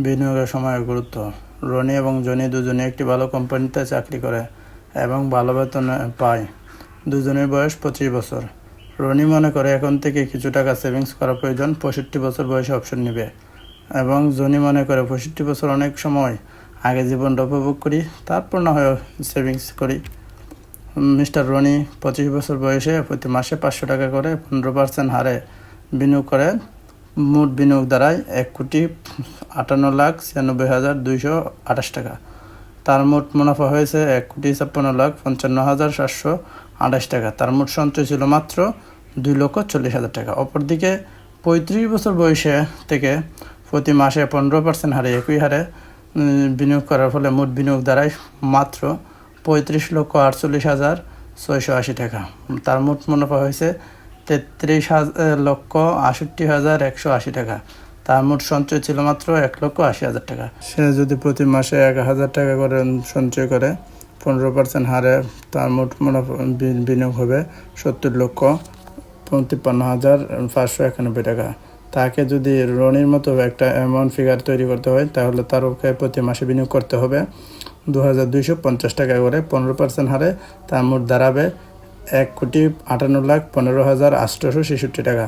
বিনিয়োগের সময়ের গুরুত্ব। রনি এবং জনি দুজনে একটি ভালো কোম্পানিতে চাকরি করে এবং ভালো বেতন পায়। দুজনের বয়স 25 বছর। রনি মনে করে এখন থেকে কিছু টাকা সেভিংস করা প্রয়োজন, 65 বছর বয়সে অপশন নেবে। এবং জনি মনে করে 65 বছর অনেক সময়, আগে জীবনটা উপভোগ করি, তারপর না হয় সেভিংস করি। মিস্টার রনি 25 বছর বয়সে প্রতি মাসে 500 টাকা করে 15% হারে বিনিয়োগ করে। মোট বিনিয়োগ দাঁড়ায় 1,58,96,228 টাকা। তার মোট মুনাফা হয়েছে 1,56,55,728 টাকা। তার মোট সঞ্চয় ছিল মাত্র 2,40,000 টাকা। অপরদিকে 35 বছর বয়সে থেকে প্রতি মাসে 15% হারে একই হারে বিনিয়োগ করার ফলে মোট বিনিয়োগ দাঁড়ায় মাত্র 35,48,680 টাকা। তার মোট মুনাফা হয়েছে 33,68,180 টাকা। তার মোট সঞ্চয় ছিল মাত্র 1,80,000 টাকা। সে যদি প্রতি মাসে 1,000 টাকা করে সঞ্চয় করে 15% হারে, তার মোট মুনাফা বিনিয়োগ হবে 70,53,591 টাকা। তাকে যদি রনির মতো একটা অ্যামাউন্ট ফিগার তৈরি করতে হয়, তাহলে তার প্রতি মাসে বিনিয়োগ করতে হবে 2,250 টাকা করে 15% হারে। তার মোট দাঁড়াবে 1,58,15,866 টাকা।